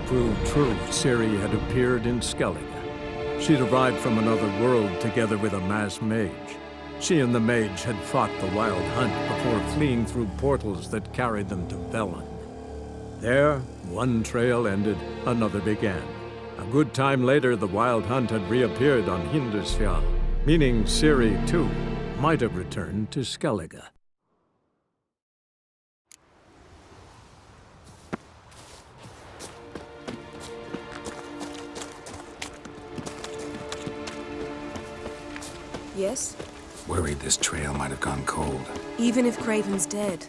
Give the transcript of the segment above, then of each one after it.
proved true. Ciri had appeared in Skellige. She'd arrived from another world together with a masked mage. She and the mage had fought the Wild Hunt before fleeing through portals that carried them to Velen. There, one trail ended, another began. A good time later, the Wild Hunt had reappeared on Hindarsfjall, meaning Ciri, too, might have returned to Skellige. Yes? Worried this trail might have gone cold. Even if Craven's dead,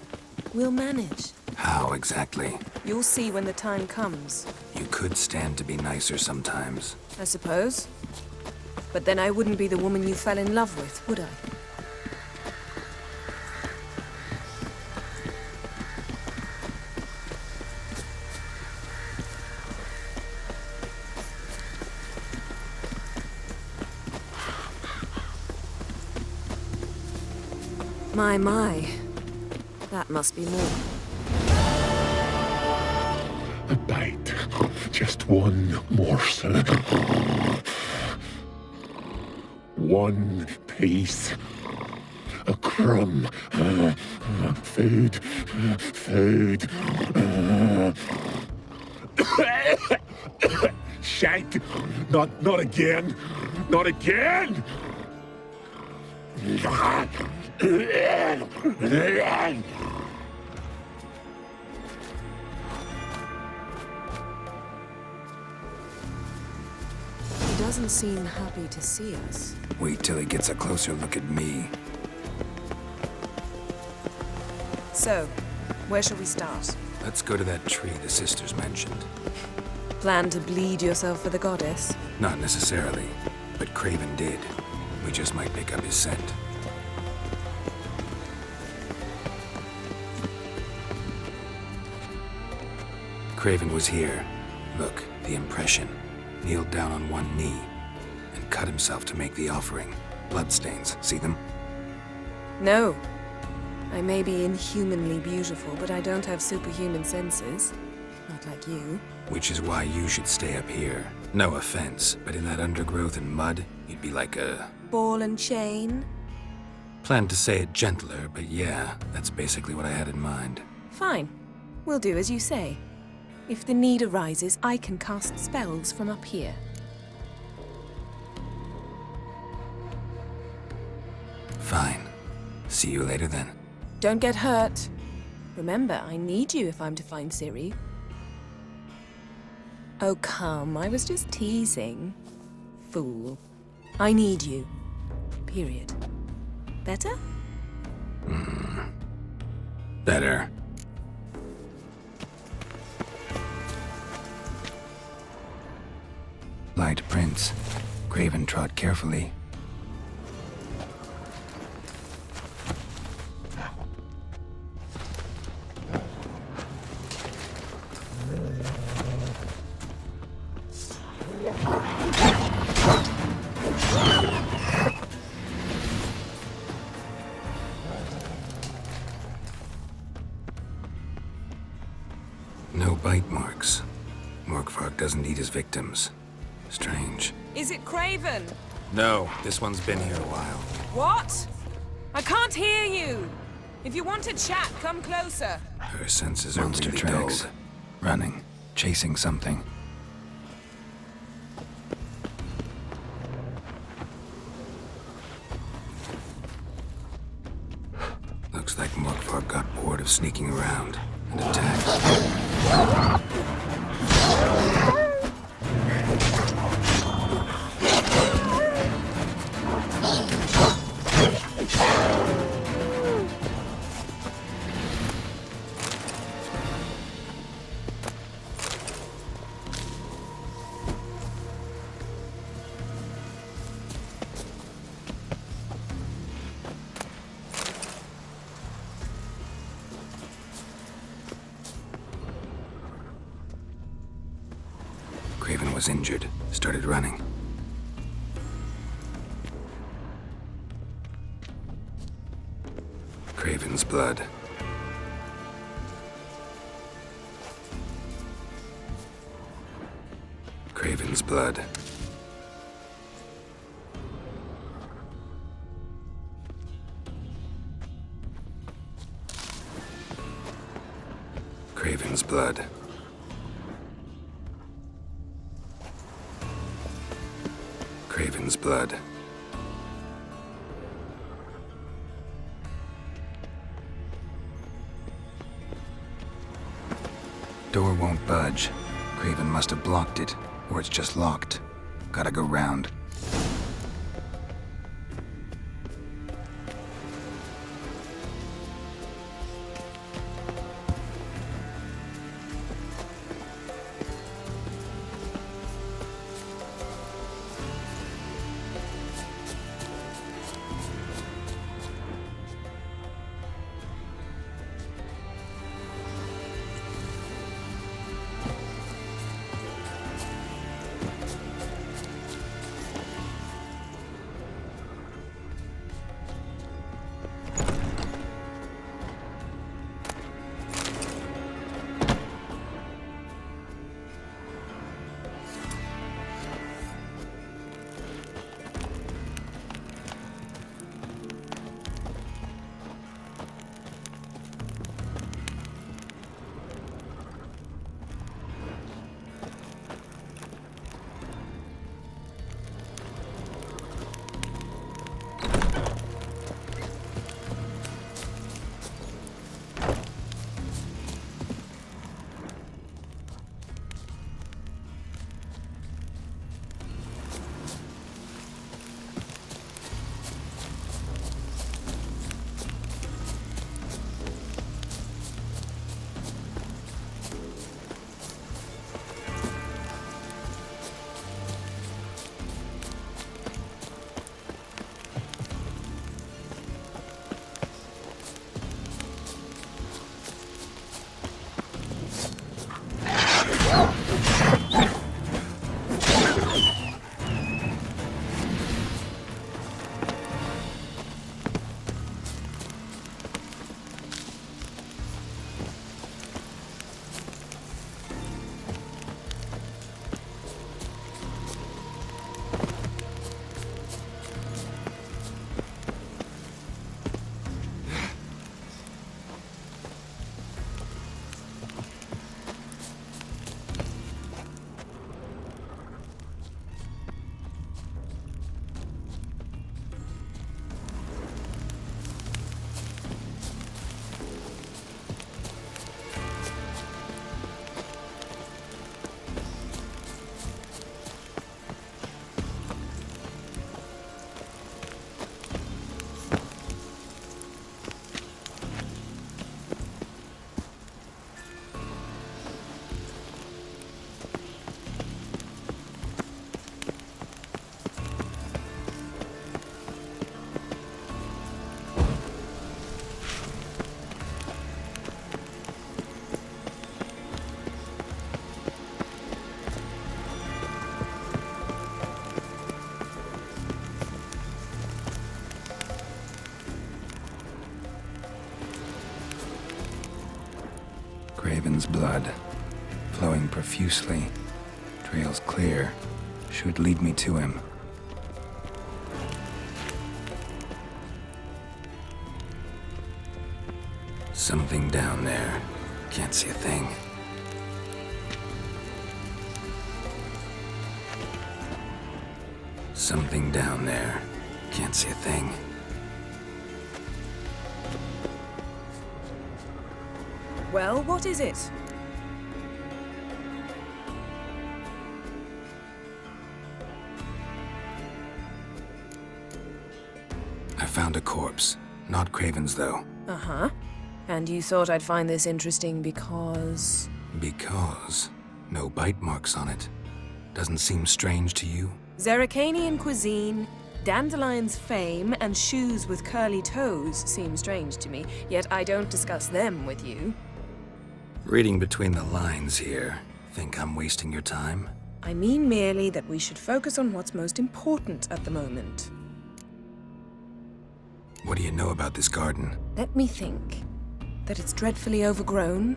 we'll manage. How exactly? You'll see when the time comes. You could stand to be nicer sometimes. I suppose. But then I wouldn't be the woman you fell in love with, would I? My. That must be more. A bite. Just one morsel. One piece. A crumb. Food. Food. Shite. Not again. Not again! He doesn't seem happy to see us. Wait till he gets a closer look at me. So, where shall we start? Let's go to that tree the sisters mentioned. Plan to bleed yourself for the goddess? Not necessarily, but Craven did. We just might pick up his scent. Craven was here. Look, the impression. Kneeled down on one knee and cut himself to make the offering. Bloodstains, see them? No. I may be inhumanly beautiful, but I don't have superhuman senses. Not like you. Which is why you should stay up here. No offense, but in that undergrowth and mud, you'd be like a... Ball and chain? Planned to say it gentler, but yeah, that's basically what I had in mind. Fine. We'll do as you say. If the need arises, I can cast spells from up here. Fine. See you later then. Don't get hurt. Remember, I need you if I'm to find Ciri. Oh, come. I was just teasing. Fool. I need you. Period. Better? Better. Light prints. Craven trod carefully. No bite marks. Morkvark doesn't eat his victims. Strange. Is it Craven? No, this one's been here a while. What? I can't hear you. If you want to chat, come closer. Her senses are Monster really tracks. dulled. Running. Chasing something. Looks like Morkvark got bored of sneaking around and attacked. Craven was injured, started running. Craven's blood. Craven's blood. Craven's blood. Craven's blood. Door won't budge. Craven must have blocked it, or it's just locked. Gotta go round. Craven's blood, flowing profusely. Trails clear. Should lead me to him. Something down there. Can't see a thing. Something down there. Can't see a thing. Well, what is it? I found a corpse. Not Craven's, though. Uh-huh. And you thought I'd find this interesting because... Because no bite marks on it. Doesn't seem strange to you? Zerrikanian cuisine, Dandelion's fame, and shoes with curly toes seem strange to me, yet I don't discuss them with you. Reading between the lines here. Think I'm wasting your time? I mean merely that we should focus on what's most important at the moment. What do you know about this garden? Let me think. That it's dreadfully overgrown.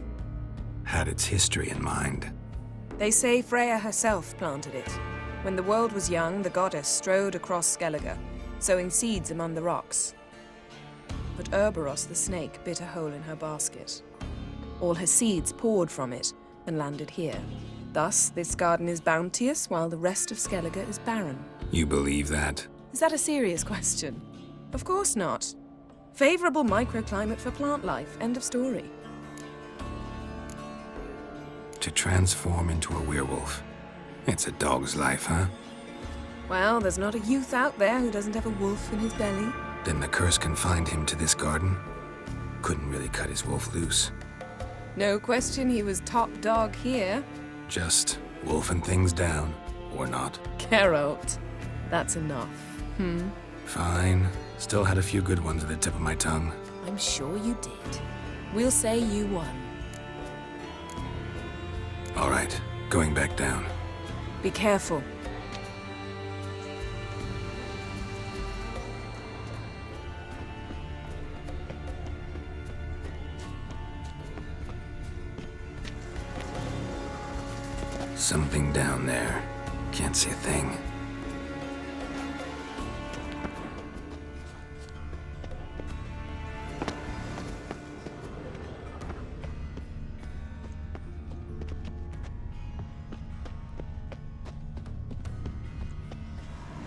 Had its history in mind. They say Freya herself planted it. When the world was young, the goddess strode across Skellige, sowing seeds among the rocks. But Urboros the snake bit a hole in her basket. All her seeds poured from it and landed here. Thus, this garden is bounteous while the rest of Skellige is barren. You believe that? Is that a serious question? Of course not. Favorable microclimate for plant life. End of story. To transform into a werewolf. It's a dog's life, huh? Well, there's not a youth out there who doesn't have a wolf in his belly. Then the curse confined him to this garden? Couldn't really cut his wolf loose. No question he was top dog here. Just wolfing things down, or not. Geralt. That's enough. Fine. Still had a few good ones at the tip of my tongue. I'm sure you did. We'll say you won. All right, going back down. Be careful. Something down there. Can't see a thing.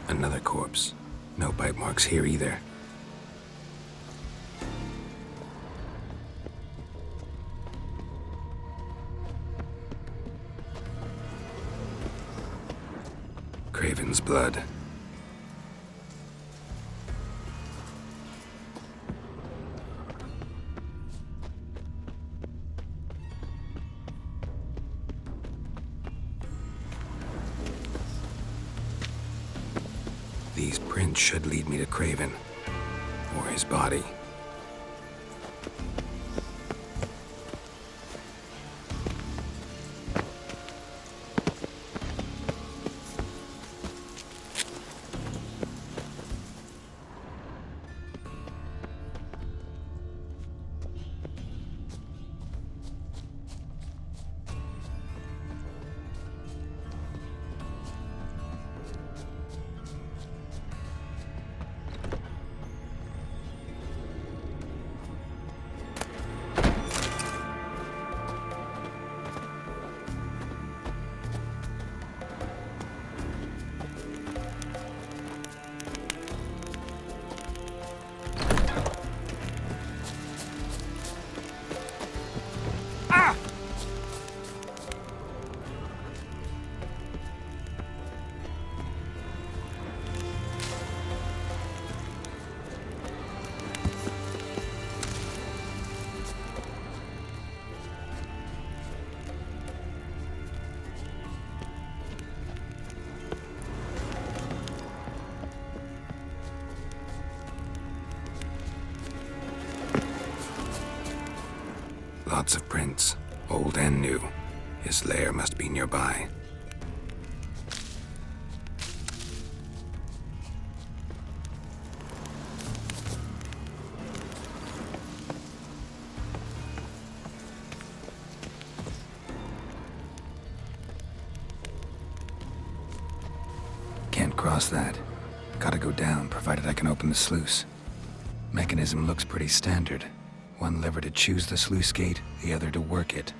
Another corpse. No bite marks here either. Craven's blood. These prints should lead me to Craven. Or his body. Lots of prints, old and new. His lair must be nearby. Can't cross that. Gotta go down, provided I can open the sluice. Mechanism looks pretty standard. One lever to choose the sluice gate, the other to work it.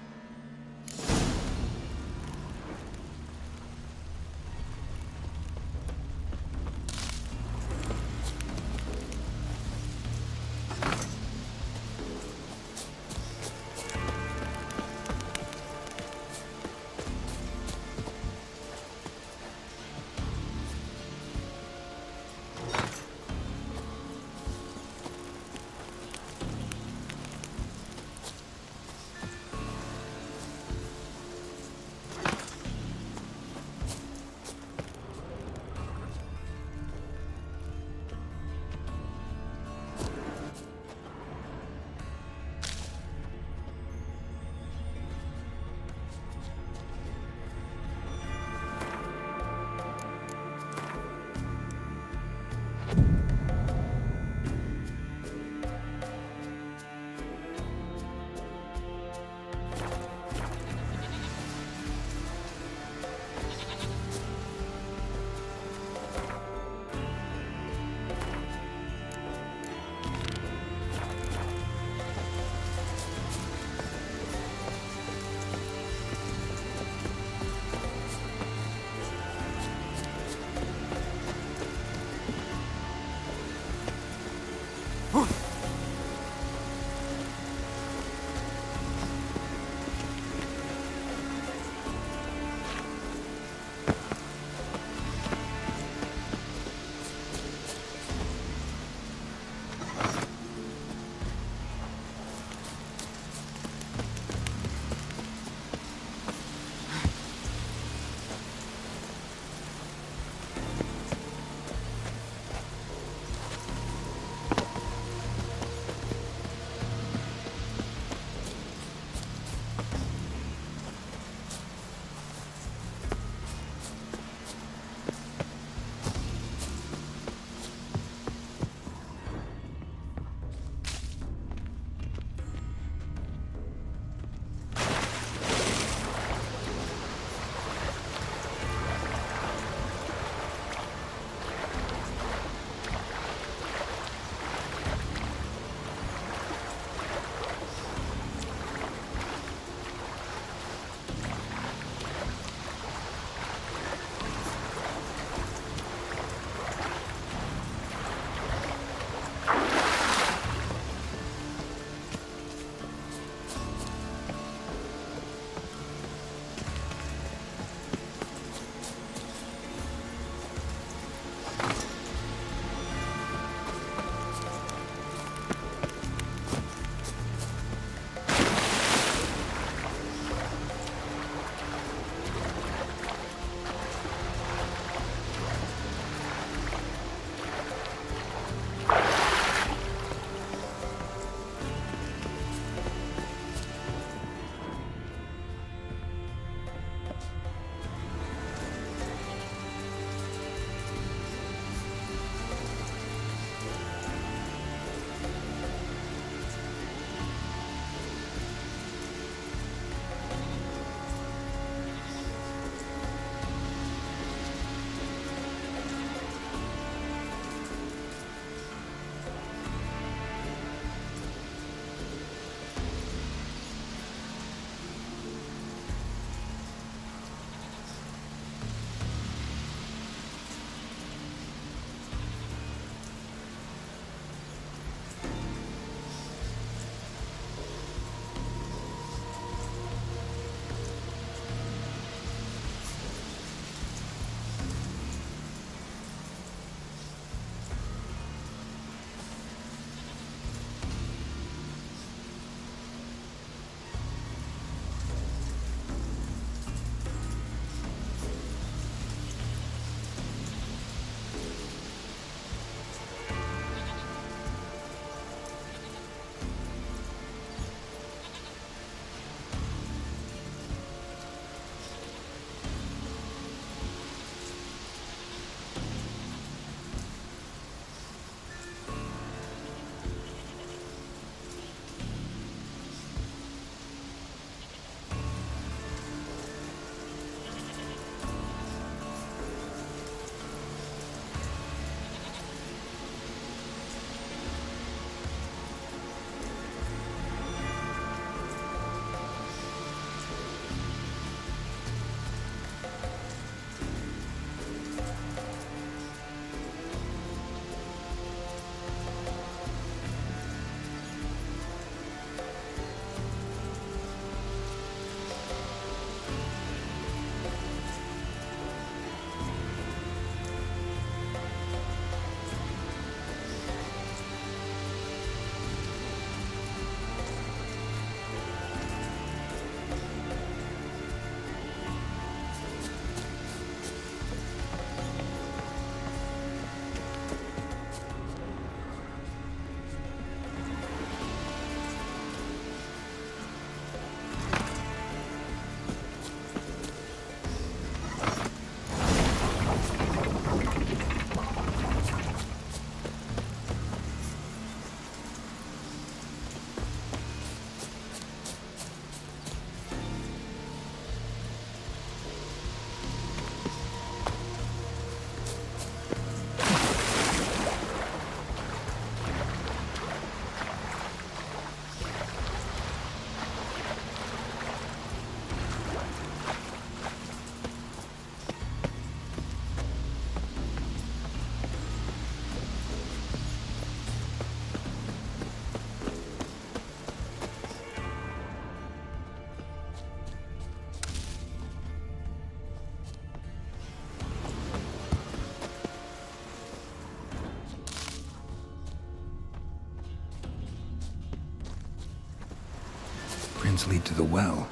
footprints lead to the well.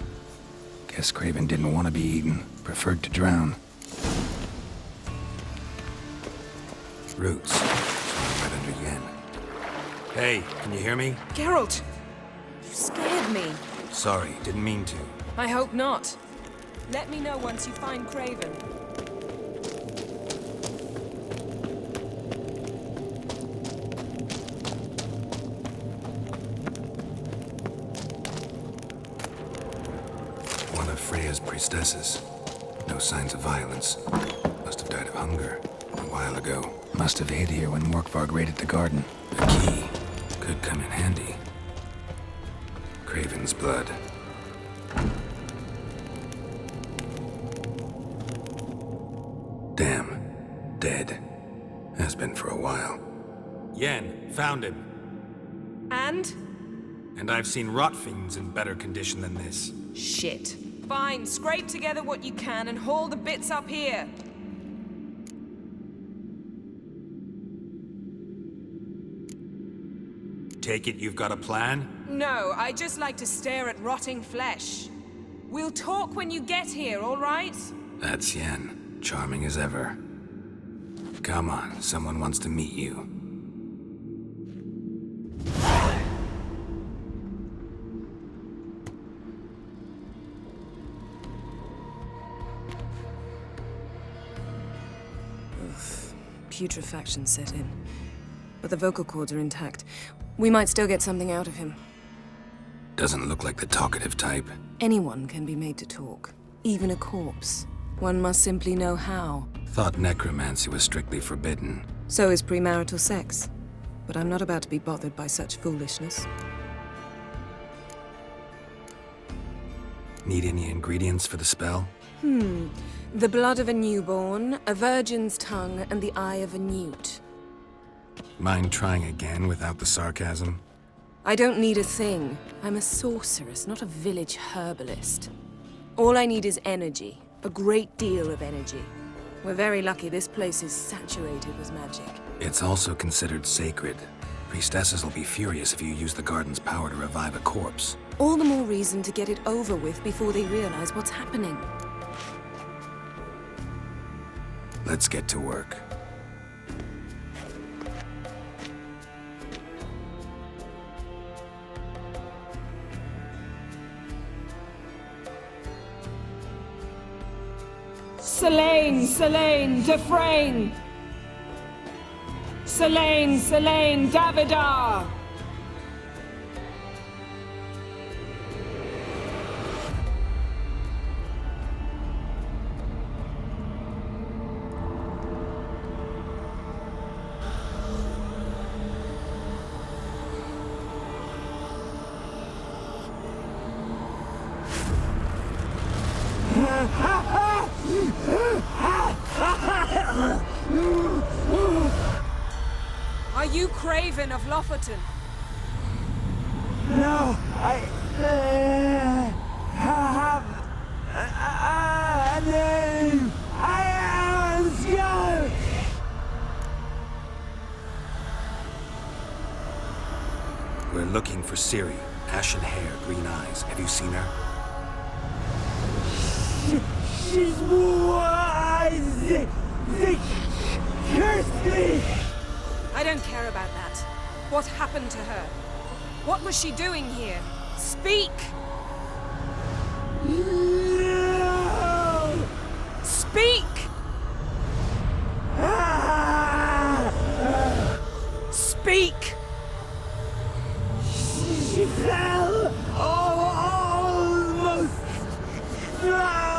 Guess Craven didn't want to be eaten, preferred to drown. Roots. Right under Yen. Hey, can you hear me? Geralt! You scared me. Sorry, didn't mean to. I hope not. Let me know once you find Craven. One of Freya's priestesses. No signs of violence. Must have died of hunger a while ago. Must have hid here when Morkvarg raided the garden. A key. Could come in handy. Craven's blood. Damn. Dead. Has been for a while. Yen, found him. And? And I've seen rot fiends in better condition than this. Shit. Fine, scrape together what you can and haul the bits up here. Take it you've got a plan? No, I just like to stare at rotting flesh. We'll talk when you get here, all right? That's Yen. Charming as ever. Come on, someone wants to meet you. Putrefaction set in. But the vocal cords are intact. We might still get something out of him. Doesn't look like the talkative type. Anyone can be made to talk. Even a corpse. One must simply know how. Thought necromancy was strictly forbidden. So is premarital sex. But I'm not about to be bothered by such foolishness. Need any ingredients for the spell? The blood of a newborn, a virgin's tongue, and the eye of a newt. Mind trying again without the sarcasm? I don't need a thing. I'm a sorceress, not a village herbalist. All I need is energy. A great deal of energy. We're very lucky this place is saturated with magic. It's also considered sacred. Priestesses will be furious if you use the garden's power to revive a corpse. All the more reason to get it over with before they realize what's happening. Let's get to work. Selene, Selene, Dufresne! Selene, Selene, Davidar! Are you Craven of Lofoten? No, I have a name. I am Skull. We're looking for Ciri. Ashen hair, green eyes. Have you seen her? She's wise. They cursed me. I don't care about that. What happened to her? What was she doing here? Speak! No. Speak! Speak! She fell almost drowned.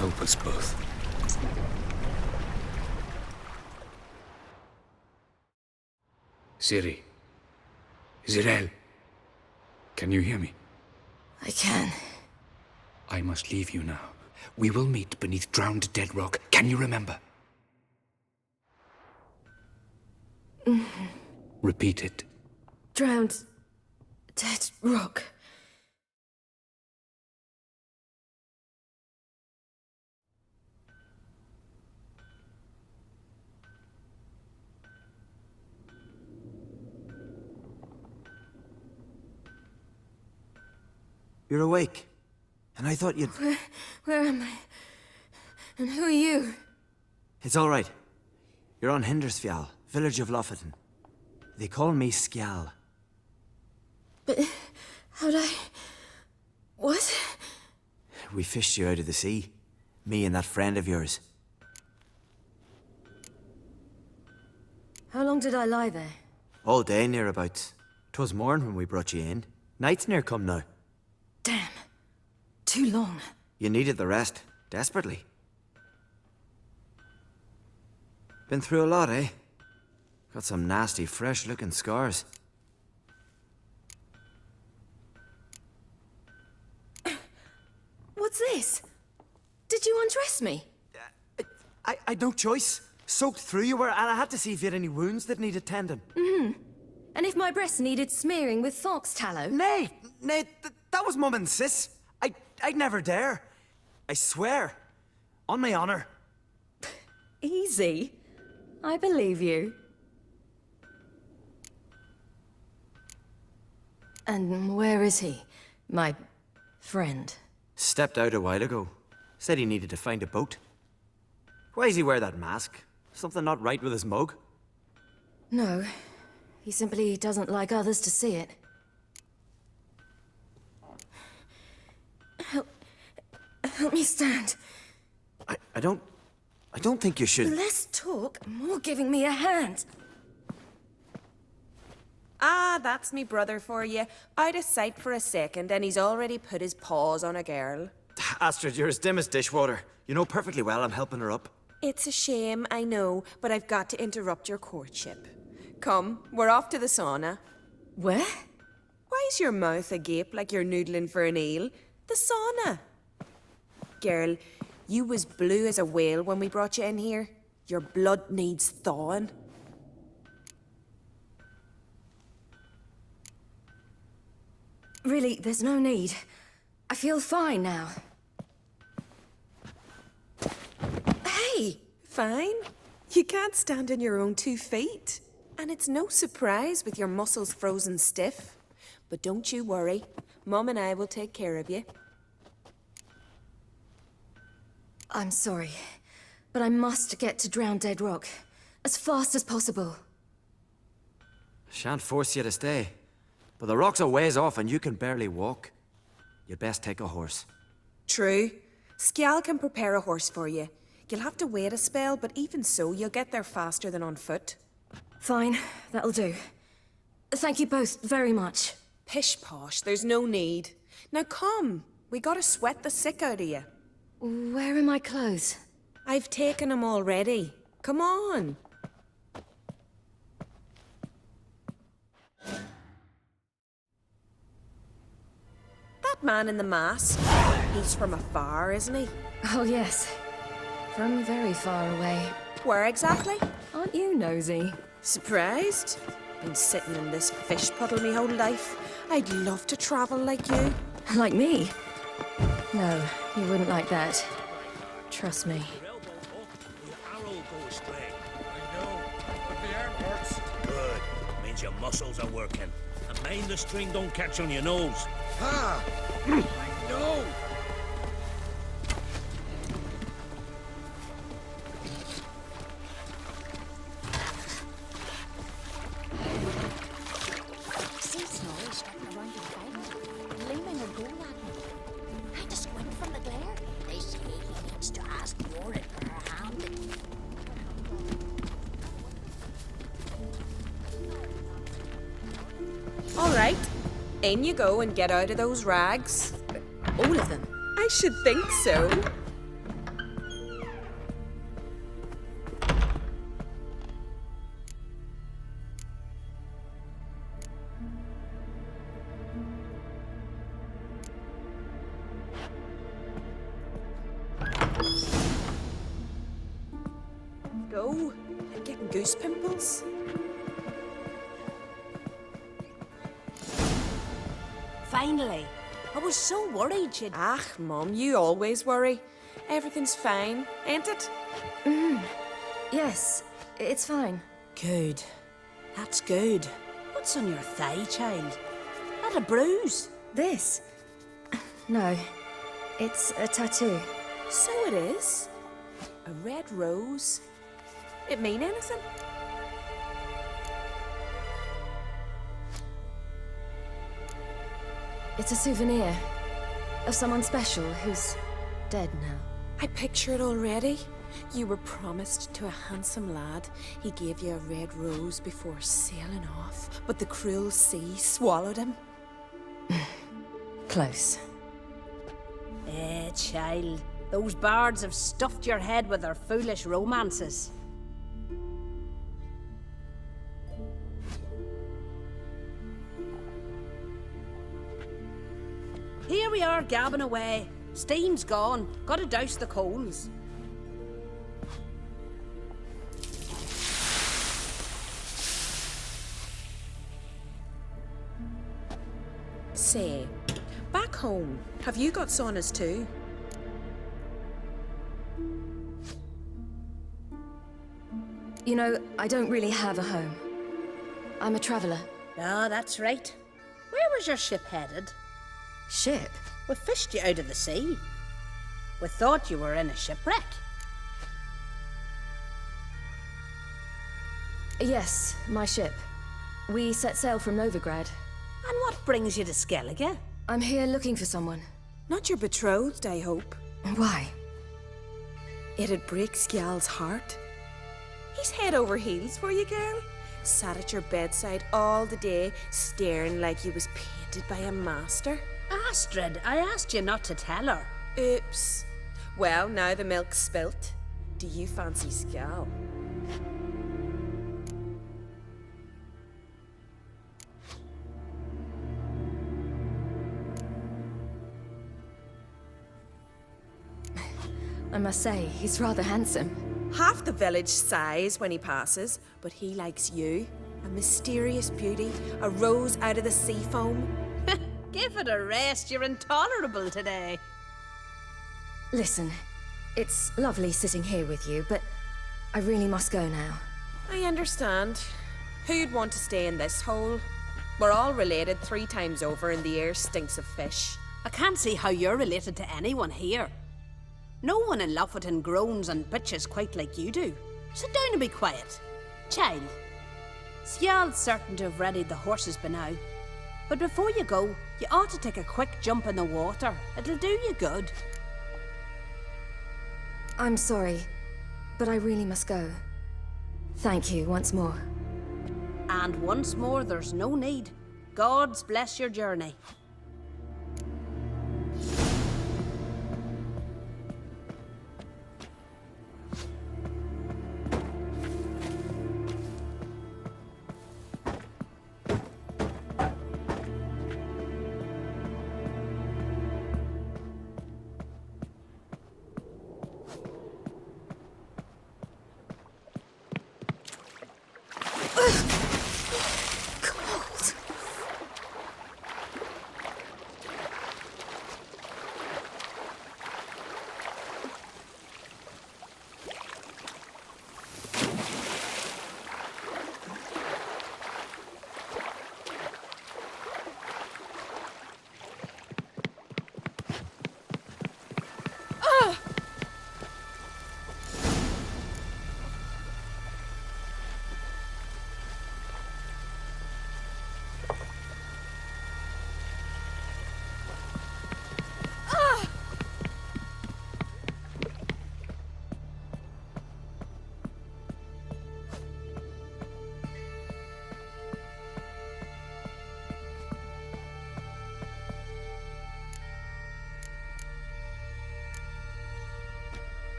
help us both. Ciri. Zirael. Can you hear me? I can. I must leave you now. We will meet beneath drowned dead rock. Can you remember? Repeat it. Drowned. Dead rock. You're awake. And I thought you'd... Where am I? And who are you? It's all right. You're on Hindersfjall, village of Lofoten. They call me Skjal. But how'd I... What? We fished you out of the sea. Me and that friend of yours. How long did I lie there? All day nearabouts. 'Twas morn when we brought you in. Night's near come now. Damn. Too long. You needed the rest, desperately. Been through a lot, eh? Got some nasty, fresh-looking scars. What's this? Did you undress me? I'd no choice. Soaked through you were, and I had to see if you had any wounds that needed tending. And if my breasts needed smearing with fox tallow? Nay, that was Mum and Sis. I'd never dare. I swear. On my honor. Easy. I believe you. And where is he? My friend. Stepped out a while ago. Said he needed to find a boat. Why does he wear that mask? Something not right with his mug? No. He simply doesn't like others to see it. Help me stand. I don't think you should... Less talk, more giving me a hand. Ah, that's me brother for you. Out of sight for a second, and he's already put his paws on a girl. Astrid, you're as dim as dishwater. You know perfectly well I'm helping her up. It's a shame, I know, but I've got to interrupt your courtship. Come, we're off to the sauna. Where? Why is your mouth agape like you're noodling for an eel? The sauna. Girl, you was blue as a whale when we brought you in here. Your blood needs thawing. Really, there's no need. I feel fine now. Hey! Fine. You can't stand on your own 2 feet. And it's no surprise with your muscles frozen stiff. But don't you worry. Mum and I will take care of you. I'm sorry, but I must get to Drowned Dead Rock. As fast as possible. Shan't force you to stay. But the rock's a ways off and you can barely walk. You'd best take a horse. True. Skjal can prepare a horse for you. You'll have to wait a spell, but even so, you'll get there faster than on foot. Fine, that'll do. Thank you both very much. Pish posh, there's no need. Now come, we gotta sweat the sick out of you. Where are my clothes? I've taken them already. Come on. That man in the mask, he's from afar, isn't he? Oh yes, from very far away. Where exactly? Aren't you nosy? Surprised? Been sitting in this fish puddle me whole life. I'd love to travel like you. Like me? No, you wouldn't like that. Trust me. Good. Means your muscles are working. And mind the string don't catch on your nose. Ah! I know! See Snorri strutting around in front, gleaming a goal at me. I just squint from the glare. They say he needs to ask Warren for her hand. All right, in you go and get out of those rags. All of them? I should think so. go. I'm getting goose pimples. Finally. I was so worried you'd... Ah, Mum, you always worry. Everything's fine, ain't it? Yes, it's fine. Good. That's good. What's on your thigh, child? Not a bruise. This? No, it's a tattoo. So it is. A red rose. It mean anything? It's a souvenir of someone special who's dead now. I picture it already. You were promised to a handsome lad. He gave you a red rose before sailing off, but the cruel sea swallowed him. Close. Child. Those bards have stuffed your head with their foolish romances. Here we are, gabbing away. Steam's gone. Gotta douse the coals. Say, back home, have you got saunas too? You know, I don't really have a home. I'm a traveler. Ah, that's right. Where was your ship headed? Ship? We fished you out of the sea. We thought you were in a shipwreck. Yes, my ship. We set sail from Novigrad. And what brings you to Skellige? I'm here looking for someone. Not your betrothed, I hope. Why? It'd break Skjal's heart. He's head over heels for you, girl. Sat at your bedside all the day, staring like you was painted by a master. Astrid, I asked you not to tell her. Oops. Well, now the milk's spilt. Do you fancy Skjal? I must say, he's rather handsome. Half the village sighs when he passes, but he likes you. A mysterious beauty, a rose out of the sea foam. Give it a rest, you're intolerable today. Listen, it's lovely sitting here with you, but I really must go now. I understand. Who'd want to stay in this hole? We're all related 3 times over and the air stinks of fish. I can't see how you're related to anyone here. No one in Lofoten groans and bitches quite like you do. Sit down and be quiet. Child, Skjal's certain to have readied the horses by now. But before you go, you ought to take a quick jump in the water. It'll do you good. I'm sorry, but I really must go. Thank you once more. And once more, there's no need. God's bless your journey. Cold.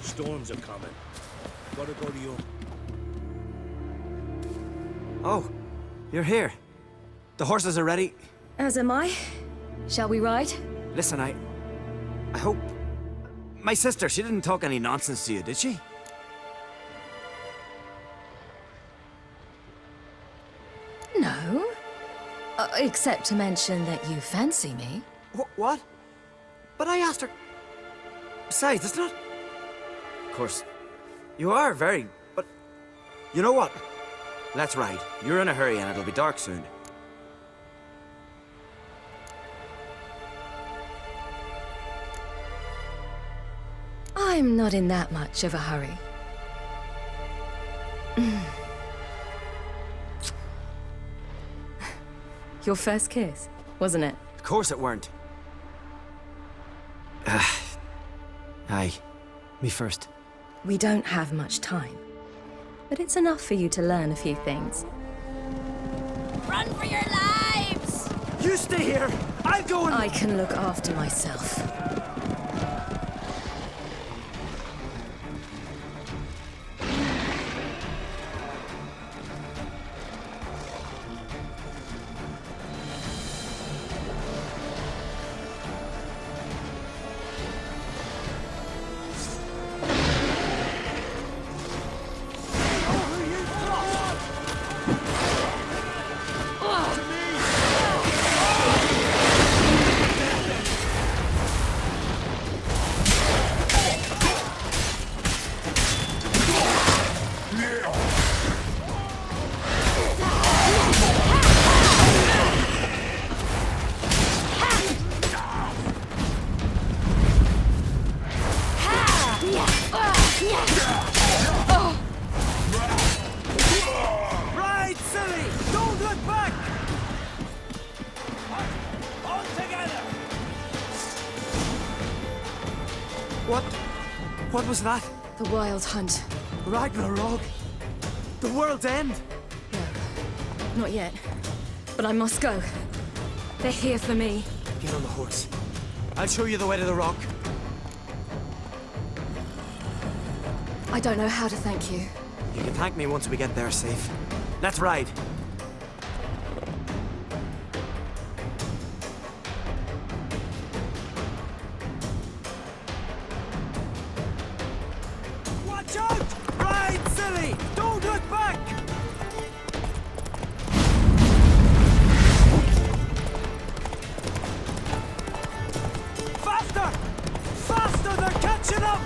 Storms are coming. Gotta go to your... Oh, you're here. The horses are ready. As am I. Shall we ride? Listen, I hope... My sister, she didn't talk any nonsense to you, did she? No. Except to mention that you fancy me. What? But I asked her... Besides, it's not... Of course, you are very... But... You know what? Let's ride. You're in a hurry and it'll be dark soon. I'm not in that much of a hurry. Your first kiss, wasn't it? Of course it weren't. Aye. Me first. We don't have much time. But it's enough for you to learn a few things. Run for your lives! You stay here! I'll go and... I can look after myself. Ride, silly! Don't look back! All together! What was that? The Wild Hunt. Ragnarok? The world's end? No, not yet. But I must go. They're here for me. Get on the horse. I'll show you the way to the rock. I don't know how to thank you. You can thank me once we get there safe. Let's ride. Watch out! Ride, silly! Don't look back! Faster! Faster! They're catching up!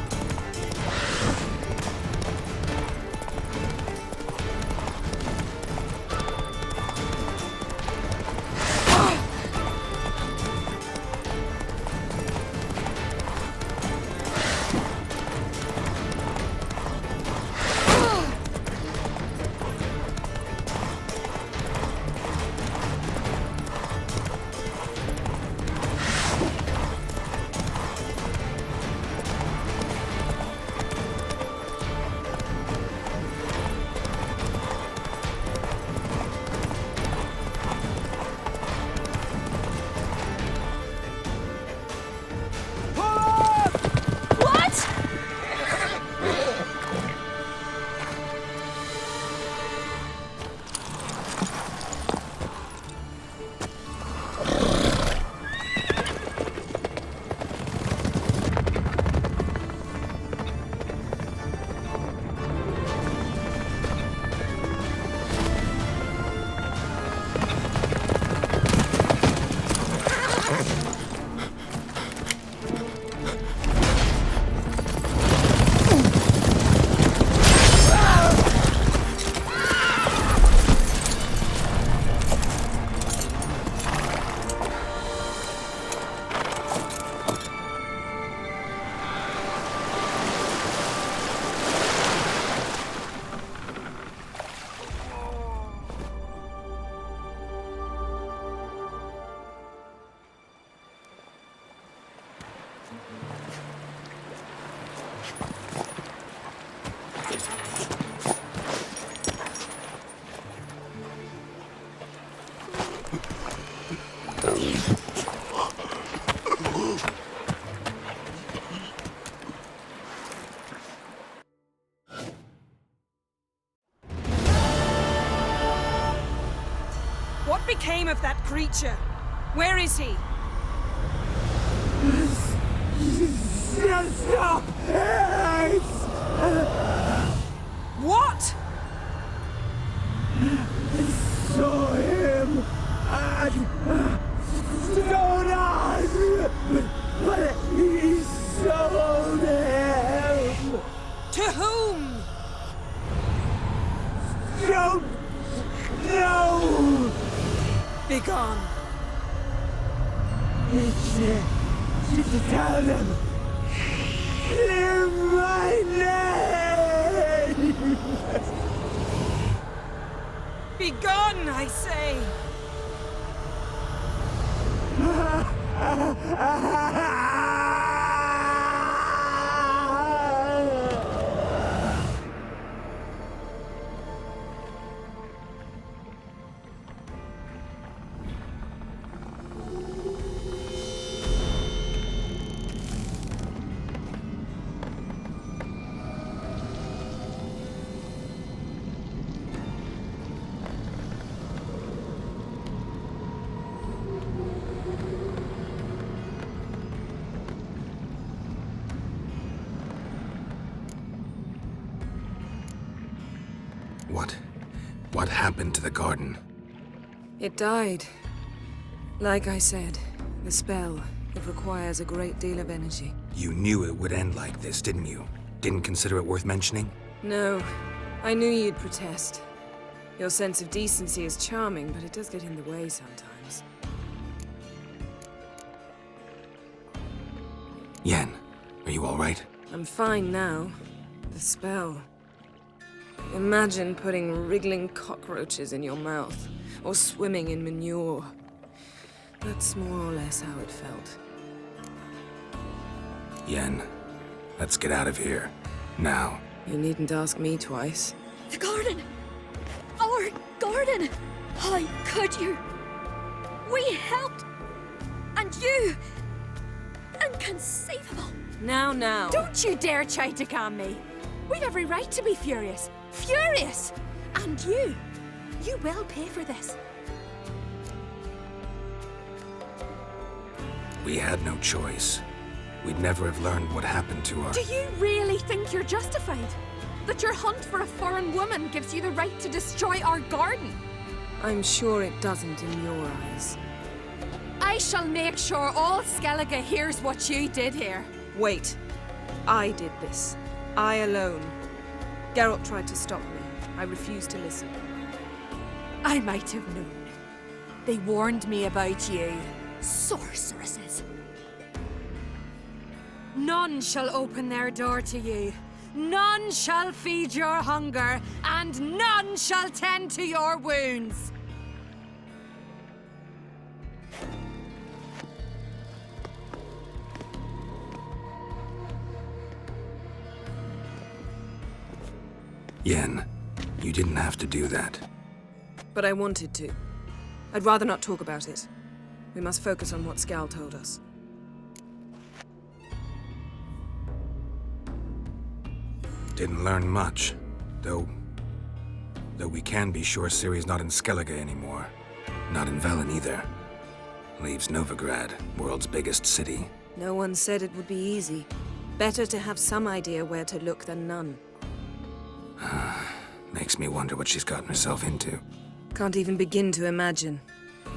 became of that creature? Where is he? Stop! What? Saw him at Stonan, but he sold him. To whom? Don't know. Begone. To tell them. Clear my name. Begone, I say! What happened to the garden? It died. Like I said, the spell, it requires a great deal of energy. You knew it would end like this, didn't you? Didn't consider it worth mentioning? No, I knew you'd protest. Your sense of decency is charming, but it does get in the way sometimes. Yen, are you all right? I'm fine now. The spell. Imagine putting wriggling cockroaches in your mouth, or swimming in manure. That's more or less how it felt. Yen, let's get out of here. Now. You needn't ask me twice. The garden! Our garden! How could you? We helped! And you! Inconceivable! Now. Don't you dare try to calm me. We've every right to be furious. Furious! And you will pay for this. We had no choice. We'd never have learned what happened to our... Do you really think you're justified? That your hunt for a foreign woman gives you the right to destroy our garden? I'm sure it doesn't in your eyes. I shall make sure all Skellige hears what you did here. Wait. I did this. I alone. Geralt tried to stop me. I refused to listen. I might have known. They warned me about you. Sorceresses. None shall open their door to you. None shall feed your hunger, and none shall tend to your wounds. Yen, you didn't have to do that. But I wanted to. I'd rather not talk about it. We must focus on what Scal told us. Didn't learn much, though we can be sure Ciri's not in Skellige anymore. Not in Velen either. Leaves Novigrad, world's biggest city. No one said it would be easy. Better to have some idea where to look than none. Makes me wonder what she's gotten herself into. Can't even begin to imagine.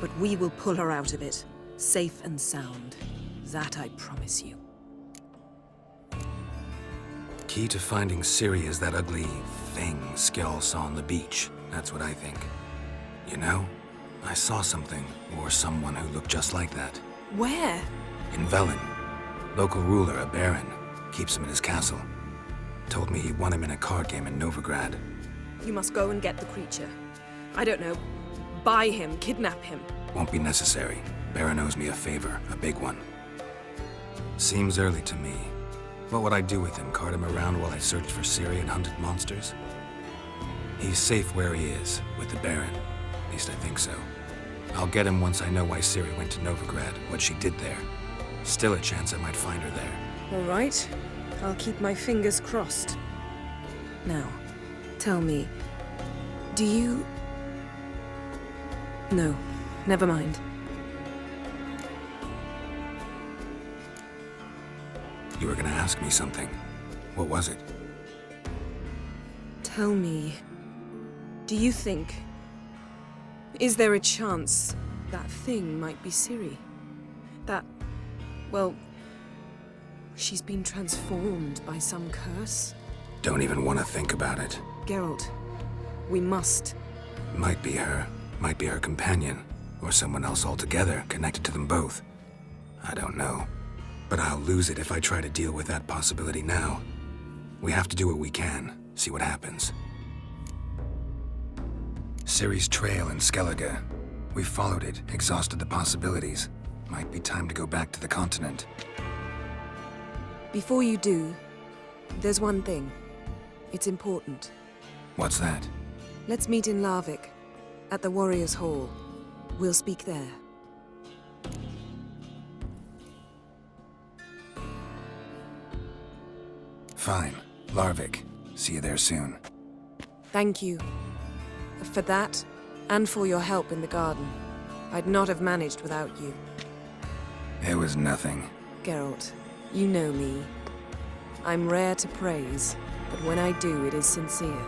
But we will pull her out of it. Safe and sound. That I promise you. Key to finding Ciri is that ugly thing Skell saw on the beach. That's what I think. You know, I saw something, or someone who looked just like that. Where? In Velen. Local ruler, a baron, keeps him in his castle. Told me he won him in a card game in Novigrad. You must go and get the creature. I don't know. Buy him, kidnap him. Won't be necessary. Baron owes me a favor, a big one. Seems early to me. What would I do with him? Cart him around while I searched for Ciri and hunted monsters? He's safe where he is, with the Baron. At least I think so. I'll get him once I know why Ciri went to Novigrad, what she did there. Still a chance I might find her there. All right. I'll keep my fingers crossed. Now, tell me, do you... No, Never mind. You were gonna ask me something. What was it? Tell me, do you think... Is there a chance that thing might be Ciri? That... well... she's been transformed by some curse? Don't even want to think about it. Geralt, we must. Might be her. Might be her companion. Or someone else altogether, connected to them both. I don't know. But I'll lose it if I try to deal with that possibility now. We have to do what we can, see what happens. Ciri's trail in Skellige. We followed it, exhausted the possibilities. Might be time to go back to the continent. Before you do, there's one thing. It's important. What's that? Let's meet in Larvik, at the Warriors' Hall. We'll speak there. Fine. Larvik. See you there soon. Thank you. For that, and for your help in the garden. I'd not have managed without you. It was nothing. Geralt, you know me. I'm rare to praise, but when I do, it is sincere.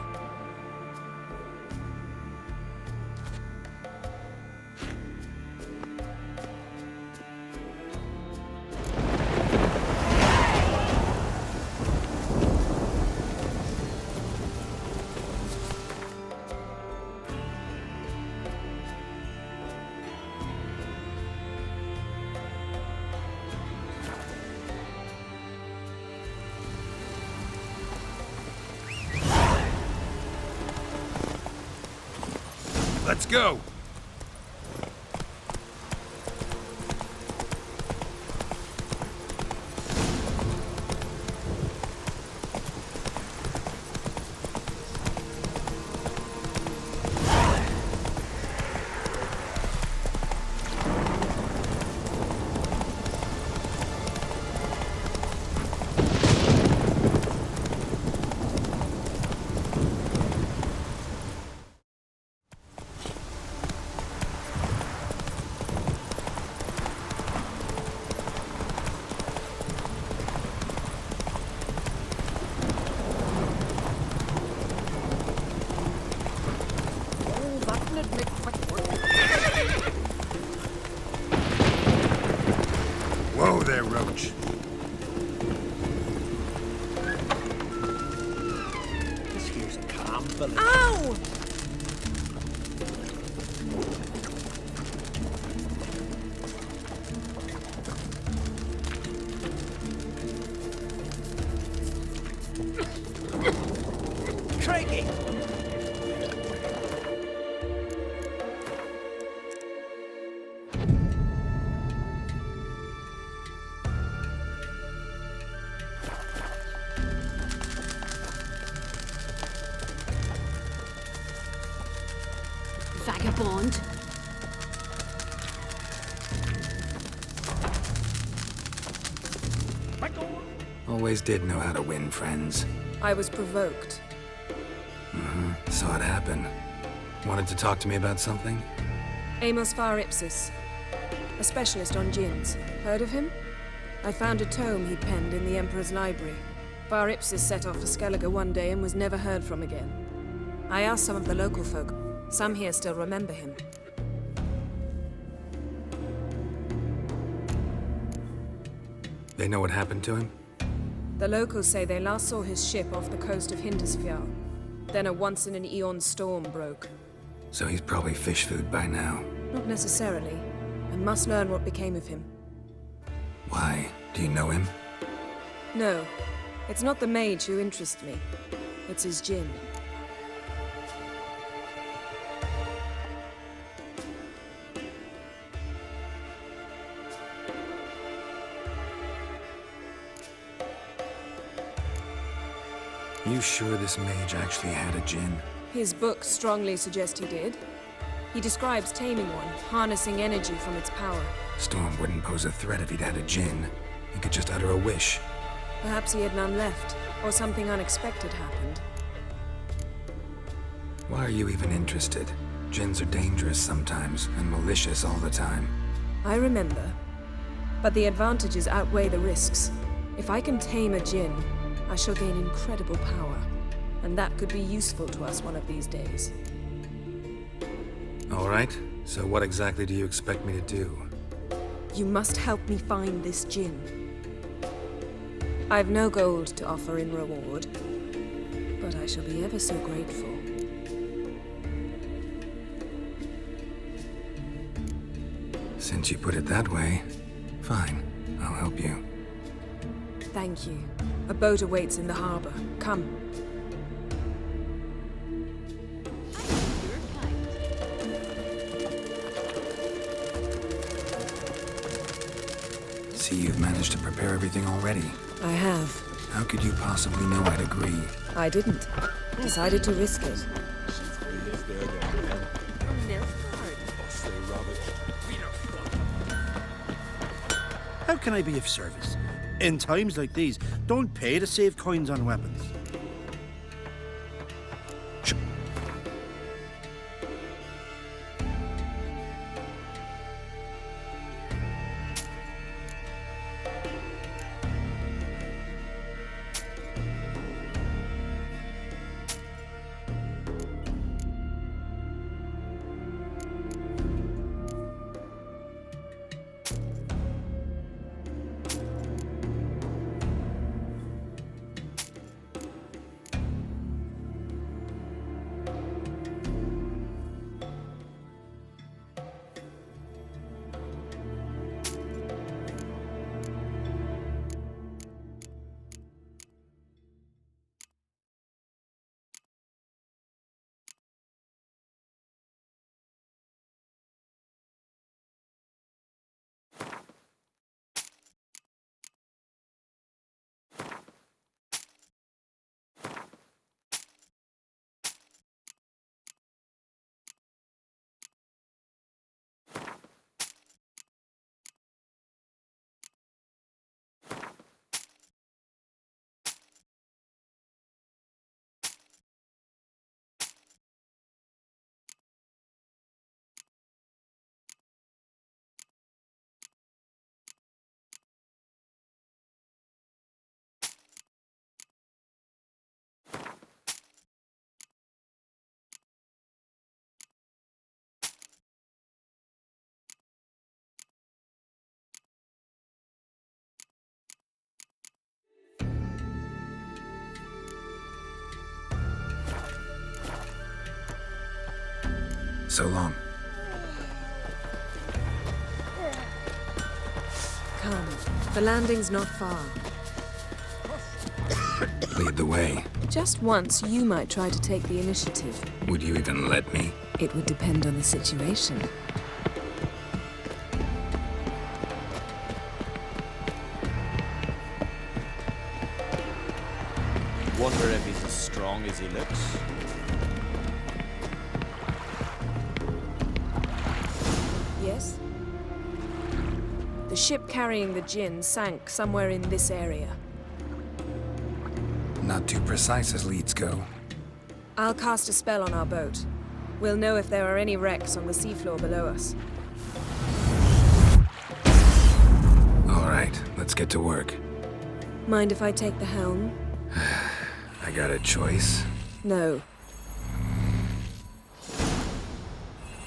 Let's go! Whoa there, Roach. This here's a calm village. Ow! Craigie! Vagabond. Always did know how to win friends. I was provoked. Saw it happen. Wanted to talk to me about something? Amos Var Ipsis, a specialist on djinns. Heard of him? I found a tome he'd penned in the Emperor's library. Var Ipsis set off for Skellige one day and was never heard from again. I asked some of the local folk. Some here still remember him. They know what happened to him? The locals say they last saw his ship off the coast of Hindisfjall. Then a once-in-an-eon storm broke. So he's probably fish food by now. Not necessarily. I must learn what became of him. Why? Do you know him? No, it's not the mage who interests me. It's his djinn. You sure this mage actually had a djinn? His books strongly suggest he did. He describes taming one, harnessing energy from its power. Storm wouldn't pose a threat if he'd had a djinn. He could just utter a wish. Perhaps he had none left, or something unexpected happened. Why are you even interested? Djinns are dangerous sometimes, and malicious all the time. I remember. But the advantages outweigh the risks. If I can tame a Djinn, I shall gain incredible power. And that could be useful to us one of these days. All right, so what exactly do you expect me to do? You must help me find this Djinn. I've no gold to offer in reward, but I shall be ever so grateful. Since you put it that way, fine. I'll help you. Thank you. A boat awaits in the harbor. Come. See, you've managed to prepare everything already. I have. How could you possibly know I'd agree? I didn't. Decided to risk it. How can I be of service? In times like these, don't pay to save coins on weapons. So long. Come. The landing's not far. Lead the way. Just once, you might try to take the initiative. Would you even let me? It would depend on the situation. Wonder if he's as strong as he looks. Yes? The ship carrying the Djinn sank somewhere in this area. Not too precise as leads go. I'll cast a spell on our boat. We'll know if there are any wrecks on the seafloor below us. All right, let's get to work. Mind if I take the helm? I got a choice. No.